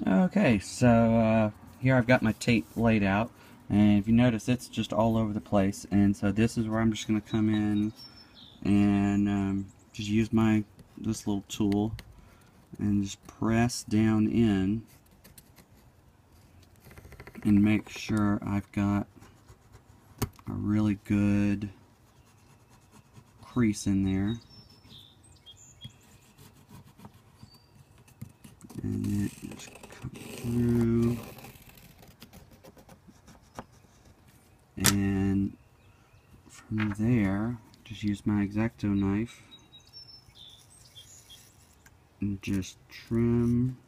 Okay, so here I've got my tape laid out, and if you notice, it's just all over the place. And so this is where I'm just going to come in and just use this little tool and just press down in and make sure I've got a really good crease in there. And it just comes through. And from there, just use my X-Acto knife and just trim.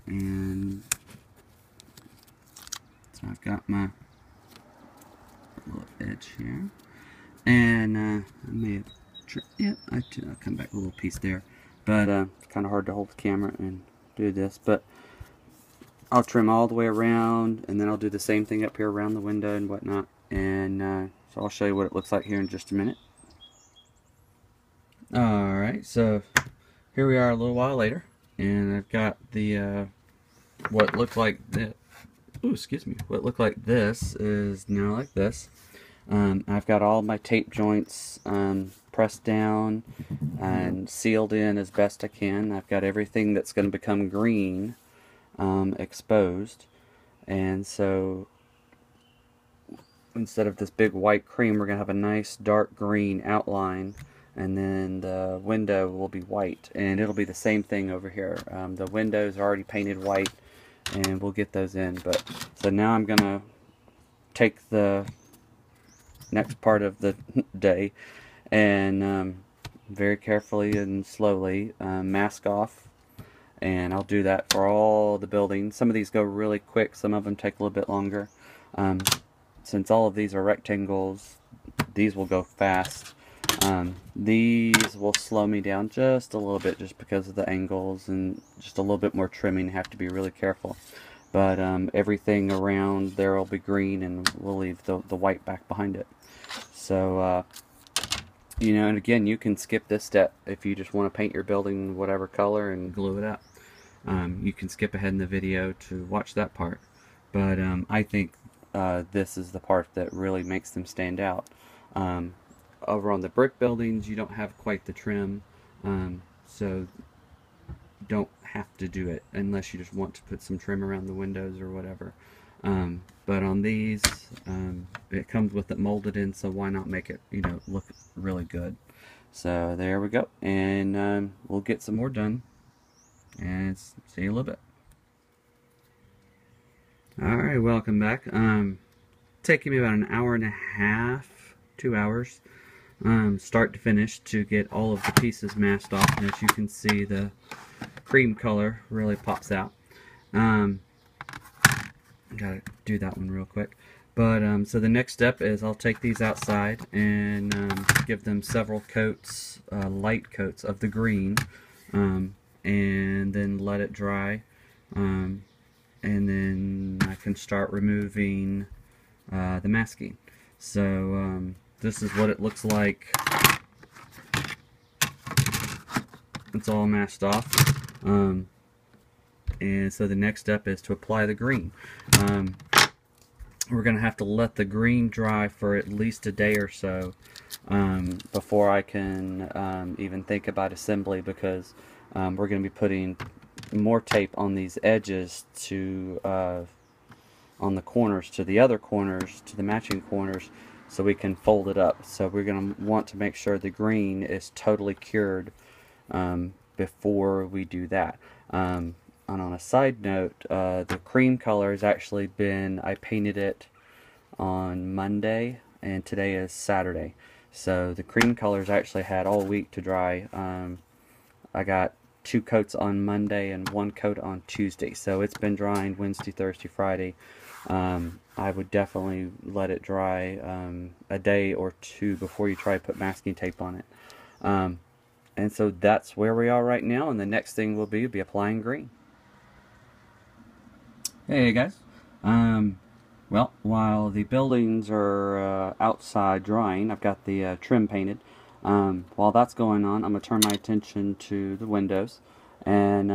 And so I've got my little edge here. And I may have, yeah, I'll come back a little piece there. But it's kind of hard to hold the camera and do this. But I'll trim all the way around, and then I'll do the same thing up here around the window and whatnot. And so I'll show you what it looks like here in just a minute. Alright, so here we are a little while later, and I've got the what looked like this. Ooh, excuse me. What looked like this is now like this. I've got all my tape joints pressed down and sealed in as best I can. I've got everything that's going to become green exposed, and so instead of this big white cream, we're going to have a nice dark green outline, and then the window will be white, and it'll be the same thing over here. The windows are already painted white, and we'll get those in. But so now I'm going to take the next part of the day and very carefully and slowly mask off, and I'll do that for all the buildings. Some of these go really quick, some of them take a little bit longer. Since all of these are rectangles, these will go fast. These will slow me down just a little bit, just because of the angles, and just a little bit more trimming. Have to be really careful. But everything around there will be green, and we'll leave the white back behind it. So, you know, and again, you can skip this step if you just want to paint your building whatever color and glue it up. You can skip ahead in the video to watch that part. But I think this is the part that really makes them stand out. Over on the brick buildings, you don't have quite the trim, so don't have to do it unless you just want to put some trim around the windows or whatever. But on these, it comes with it molded in, so why not make it, you know, look really good. So there we go, and we'll get some more done, and see you in a little bit. Alright, welcome back. Taking me about an hour and a half, 2 hours, start to finish, to get all of the pieces masked off. And as you can see, the cream color really pops out. Gotta do that one real quick. But so the next step is I'll take these outside and give them several coats, light coats of the green, and then let it dry. And then I can start removing the masking. So this is what it looks like. It's all masked off. And so the next step is to apply the green. We're going to have to let the green dry for at least a day or so before I can even think about assembly, because we're going to be putting more tape on these edges to on the corners, to the other corners, to the matching corners, so we can fold it up. So we're going to want to make sure the green is totally cured before we do that. And on a side note, the cream color has actually been, I painted it on Monday, and today is Saturday. So the cream color's actually had all week to dry. I got 2 coats on Monday and 1 coat on Tuesday. So it's been drying Wednesday, Thursday, Friday. I would definitely let it dry a day or 2 before you try to put masking tape on it. And so that's where we are right now, and the next thing will be applying green. Hey guys, well, while the buildings are outside drying, I've got the trim painted. While that's going on, I'm going to turn my attention to the windows, And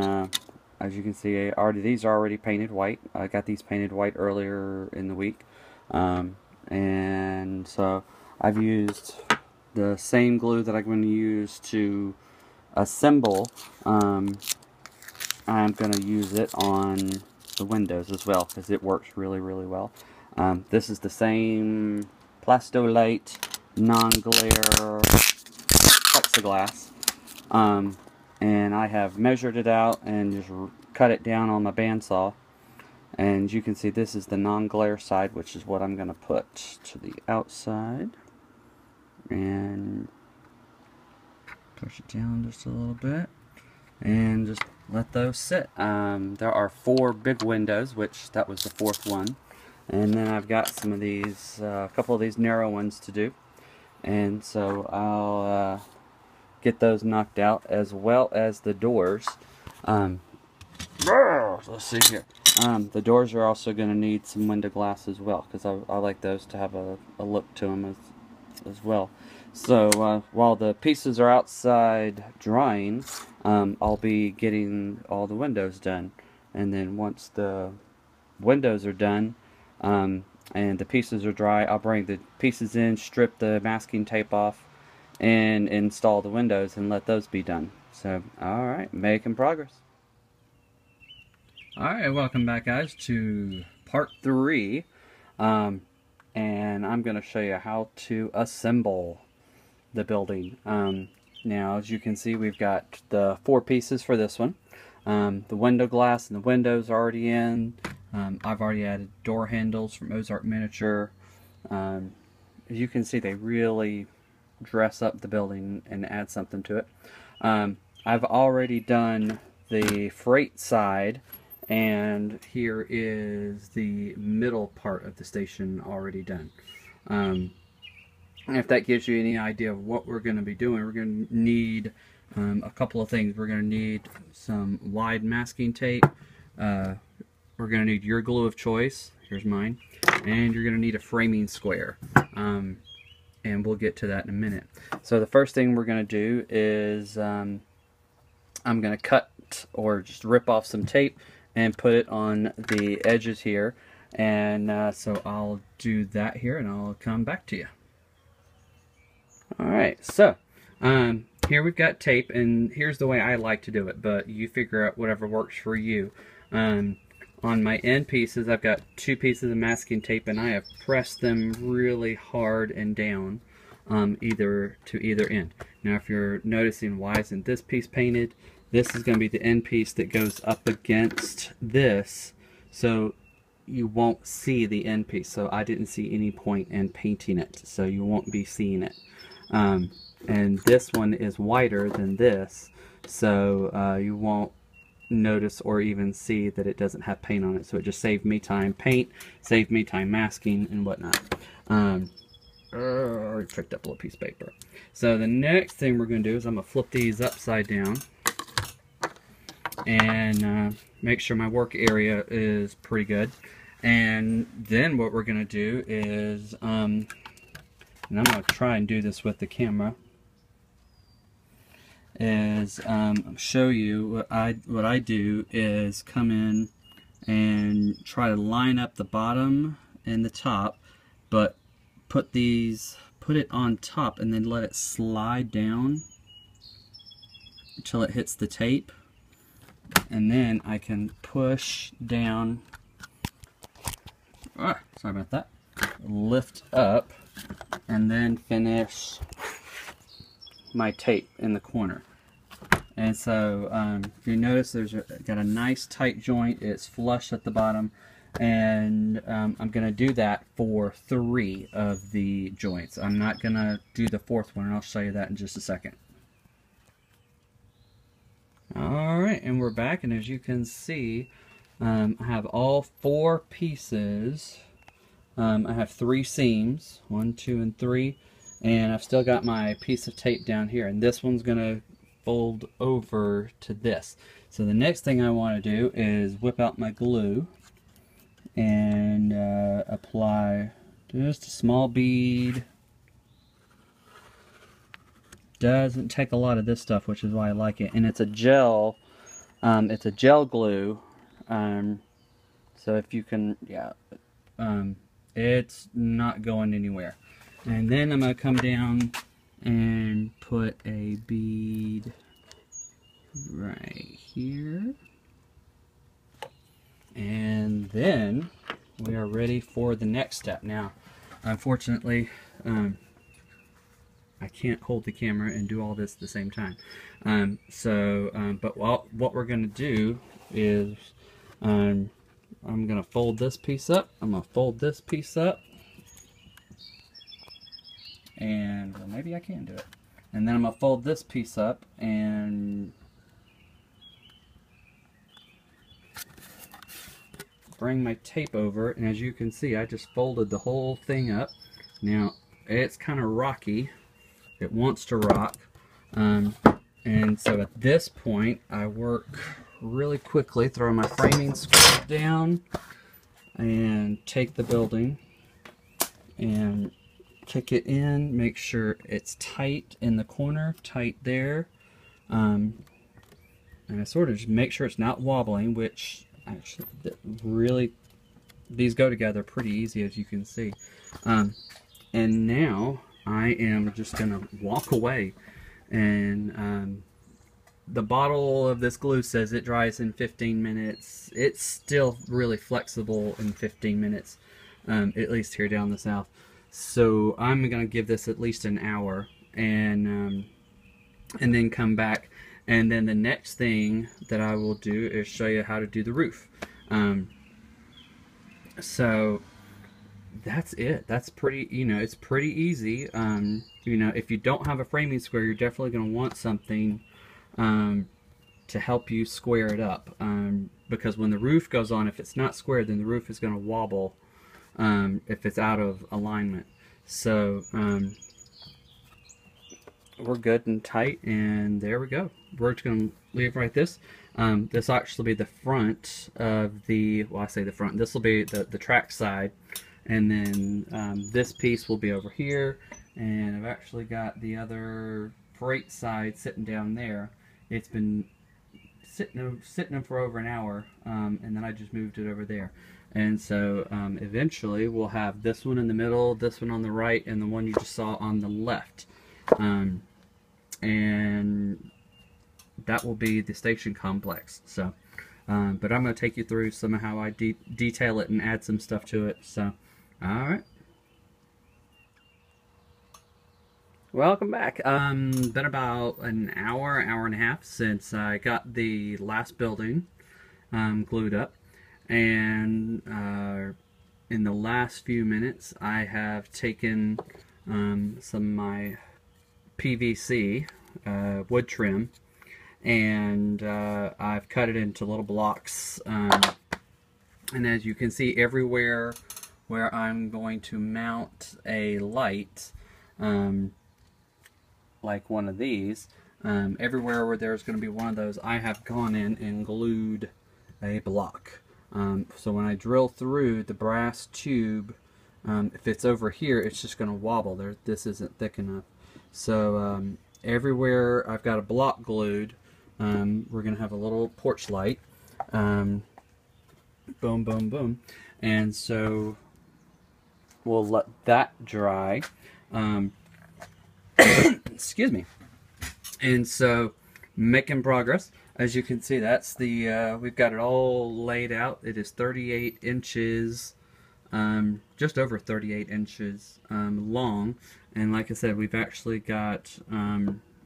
as you can see, these are already painted white. I got these painted white earlier in the week. And so I've used the same glue that I'm going to use to assemble. I'm going to use it on the windows as well, because it works really, really well. This is the same Plastolite non-glare plexiglass. And I have measured it out and just cut it down on my bandsaw. And you can see this is the non-glare side, which is what I'm going to put to the outside. And push it down just a little bit. And just let those sit. There are 4 big windows, which that was the 4th one. And then I've got some of these, a couple of these narrow ones to do. And so I'll get those knocked out, as well as the doors. Let's see here. The doors are also going to need some window glass as well, because I like those to have a look to them as well. So while the pieces are outside drying, I'll be getting all the windows done. And then once the windows are done and the pieces are dry, I'll bring the pieces in, strip the masking tape off, and install the windows and let those be done. So, alright, making progress. Alright, welcome back, guys, to part 3. And I'm going to show you how to assemble the building. Now, as you can see, we've got the 4 pieces for this one. The window glass and the windows are already in. I've already added door handles from Ozark Miniature. As you can see, they really dress up the building and add something to it. I've already done the freight side, and here is the middle part of the station already done. If that gives you any idea of what we're going to be doing, we're going to need a couple of things. We're going to need some wide masking tape. We're going to need your glue of choice. Here's mine. And you're going to need a framing square. And we'll get to that in a minute. So the first thing we're going to do is I'm going to cut or just rip off some tape and put it on the edges here. And so I'll do that here and I'll come back to you. Alright, so here we've got tape, and here's the way I like to do it, but you figure out whatever works for you. On my end pieces, I've got 2 pieces of masking tape, and I have pressed them really hard and down to either end. Now, if you're noticing, why isn't this piece painted? This is going to be the end piece that goes up against this, so you won't see the end piece. So I didn't see any point in painting it, so you won't be seeing it. And this one is wider than this, so you won't notice or even see that it doesn't have paint on it. So it just saved me time paint, saved me time masking and whatnot. I tricked up a little piece of paper. So the next thing we're going to do is I'm going to flip these upside down and make sure my work area is pretty good. And then what we're going to do is, and I'm going to try and do this with the camera, is show you what I do is come in and try to line up the bottom and the top, but put it on top and then let it slide down until it hits the tape, and then I can push down, sorry about that, lift up, and then finish my tape in the corner. And so if you notice, got a nice tight joint. It's flush at the bottom, and I'm going to do that for 3 of the joints. I'm not going to do the 4th one, and I'll show you that in just a second. Alright, and we're back, and as you can see, I have all 4 pieces. I have 3 seams, 1, 2, and 3, and I've still got my piece of tape down here, and this one's going to fold over to this. So the next thing I want to do is whip out my glue and apply just a small bead. Doesn't take a lot of this stuff, which is why I like it, and it's a gel It's a gel glue. So if you can, yeah, it's not going anywhere. And then I'm going to come down and put a bead right here. And then we are ready for the next step. Now, unfortunately, I can't hold the camera and do all this at the same time. But what we're going to do is I'm going to fold this piece up. I'm going to fold this piece up. And well, maybe I can do it. And then I'm going to fold this piece up and bring my tape over. And as you can see, I just folded the whole thing up. Now, it's kind of rocky. It wants to rock. And so at this point, I work really quickly, throw my framing screw down and take the building and kick it in, make sure it's tight in the corner, tight there. And I sort of just make sure it's not wobbling, which actually really, these go together pretty easy, as you can see. And now I am just going to walk away. And the bottle of this glue says it dries in 15 minutes. It's still really flexible in 15 minutes, at least here down the south. So I'm going to give this at least an hour and then come back. And then the next thing that I will do is show you how to do the roof. So that's it. That's pretty, it's pretty easy. If you don't have a framing square, you're definitely going to want something to help you square it up. Because when the roof goes on, if it's not square, then the roof is going to wobble if it's out of alignment. So we're good and tight, and there we go. We're just going to leave it like this. This will actually be the front of the, well, I say the front, this will be the track side, and then this piece will be over here, and I've actually got the other freight side sitting down there. It's been sitting for over an hour, and then I just moved it over there. And so eventually we'll have this one in the middle, this one on the right, and the one you just saw on the left. And that will be the station complex. So, but I'm going to take you through some of how I detail it and add some stuff to it. So, alright. Welcome back. Been about an hour and a half since I got the last building glued up. And in the last few minutes, I have taken some of my PVC wood trim, and I've cut it into little blocks. And as you can see, everywhere where I'm going to mount a light, like one of these, everywhere where there's going to be one of those, I have gone in and glued a block. So when I drill through the brass tube, if it's over here, it's just going to wobble. This isn't thick enough. So everywhere I've got a block glued, we're going to have a little porch light. Boom, boom, boom. And so we'll let that dry. Excuse me. And so making progress. As you can see, that's the, we've got it all laid out. It is 38 inches, just over 38 inches long. And like I said, we've actually got,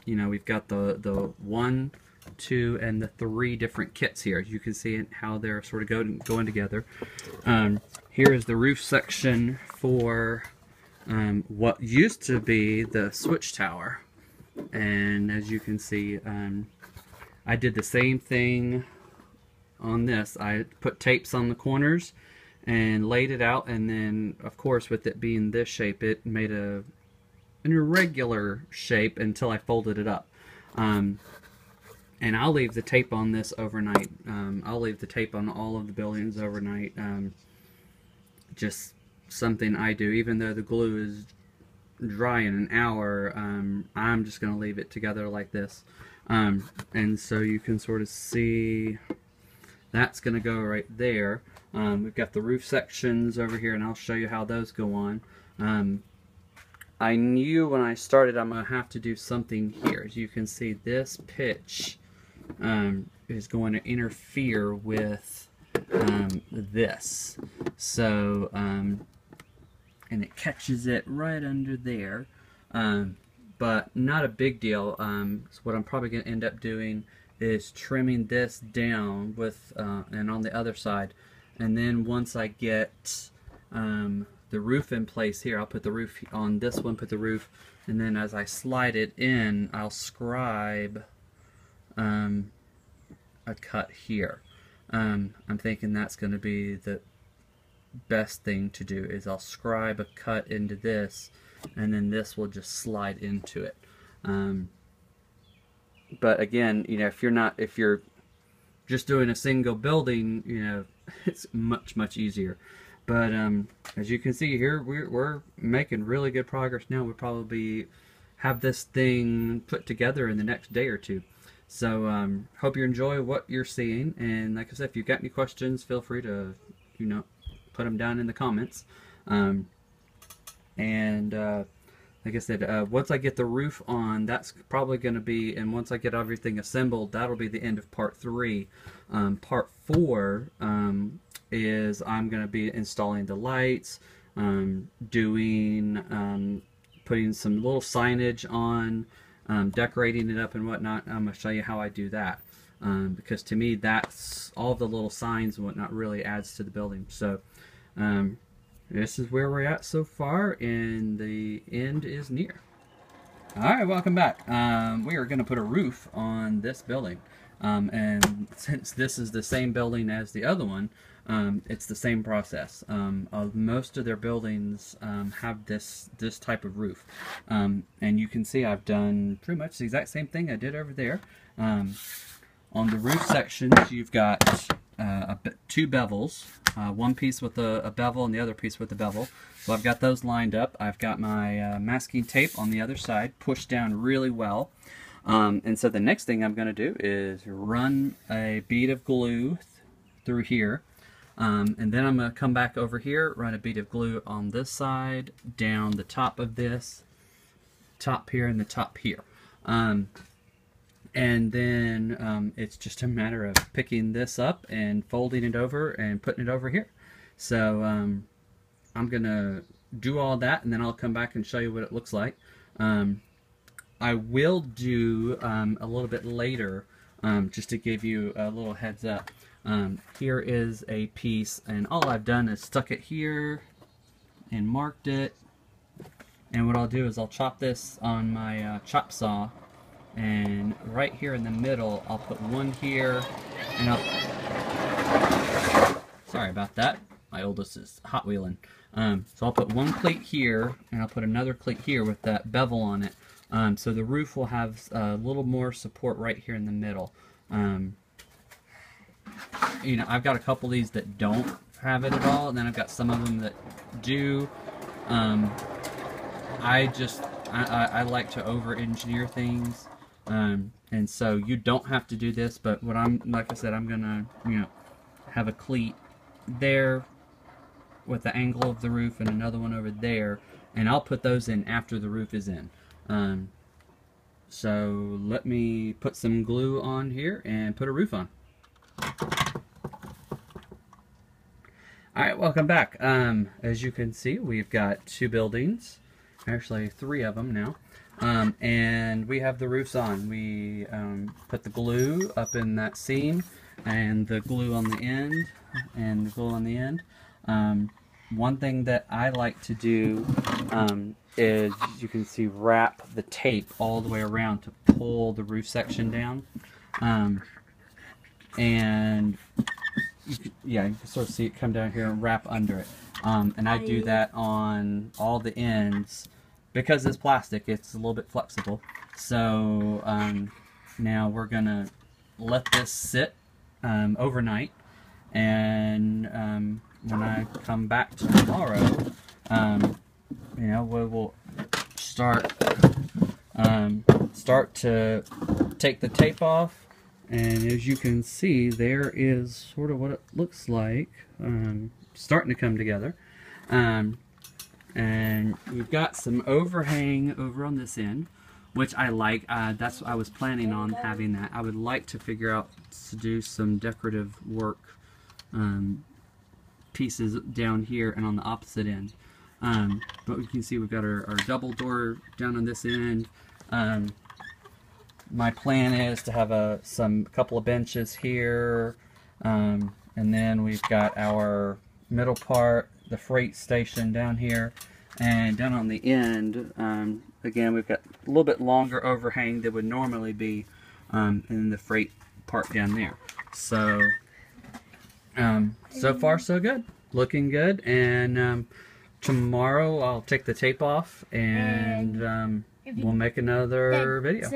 we've got the 1, 2, and the 3 different kits here. You can see how they're sort of going together. Here is the roof section for what used to be the switch tower. And as you can see, I did the same thing on this. I put tapes on the corners and laid it out, and then of course with it being this shape, it made an irregular shape until I folded it up. And I'll leave the tape on this overnight. I'll leave the tape on all of the buildings overnight. Just something I do, even though the glue is dry in an hour. I'm just going to leave it together like this. And so you can sort of see that's going to go right there. We've got the roof sections over here, and I'll show you how those go on. I knew when I started I'm going to have to do something here. As you can see, this pitch is going to interfere with this. So, and it catches it right under there. But not a big deal. So what I'm probably going to end up doing is trimming this down with, and on the other side. And then once I get the roof in place here, I'll put the roof on this one, put the roof, and then as I slide it in, I'll scribe a cut here. I'm thinking that's going to be the best thing to do, is I'll scribe a cut into this, and then this will just slide into it. But again, you know, if you're just doing a single building, you know, it's much easier. But as you can see here, we're making really good progress now. We'll probably have this thing put together in the next day or two. So hope you enjoy what you're seeing. And like I said, if you've got any questions, feel free to, you know, put them down in the comments. Like I said, once I get the roof on, that's probably going to be, and once I get everything assembled, that'll be the end of part 3. Part 4 is I'm going to be installing the lights, putting some little signage on, decorating it up and whatnot. I'm going to show you how I do that. Because to me, that's all the little signs and whatnot really adds to the building. So, this is where we're at so far, and the end is near. Alright, welcome back. We are going to put a roof on this building. And since this is the same building as the other one, it's the same process. Most of their buildings have this type of roof. And you can see I've done pretty much the exact same thing I did over there. On the roof sections, you've got 2 bevels. One piece with a bevel and the other piece with a bevel. So I've got those lined up. I've got my masking tape on the other side pushed down really well. And so the next thing I'm going to do is run a bead of glue through here. And then I'm going to come back over here, run a bead of glue on this side, down the top of this, top here, and the top here. And then it's just a matter of picking this up and folding it over and putting it over here. So I'm going to do all that, and then I'll come back and show you what it looks like. I will do a little bit later, just to give you a little heads up. Here is a piece, and all I've done is stuck it here and marked it. And what I'll do is I'll chop this on my chop saw. And right here in the middle, I'll put one here, and sorry about that. My oldest is Hot Wheeling. So I'll put one cleat here, and I'll put another cleat here with that bevel on it. So the roof will have a little more support right here in the middle. You know, I've got a couple of these that don't have it at all, and then I've got some of them that do. I like to over-engineer things. And so you don't have to do this, but what like I said, I'm gonna, you know, have a cleat there with the angle of the roof and another one over there, and I'll put those in after the roof is in. So let me put some glue on here and put a roof on. Alright, welcome back. As you can see, we've got 2 buildings, actually 3 of them now. And we have the roofs on. We put the glue up in that seam, and the glue on the end, and the glue on the end. One thing that I like to do is, you can see, wrap the tape all the way around to pull the roof section down. And you can sort of see it come down here and wrap under it. And I do that on all the ends. Because it's plastic, it's a little bit flexible. So now we're going to let this sit overnight. And when I come back tomorrow, you know, we'll start start to take the tape off, and as you can see, there is sort of what it looks like, starting to come together. And we've got some overhang over on this end, which I like. That's what I was planning on having that. I would like to figure out to do some decorative work pieces down here and on the opposite end. But we can see we've got our double door down on this end. My plan is to have a couple of benches here, and then we've got our middle part, the freight station down here, and down on the end, again, we've got a little bit longer overhang than would normally be in the freight part down there. So, so far so good, looking good, and tomorrow I'll take the tape off and we'll make another video.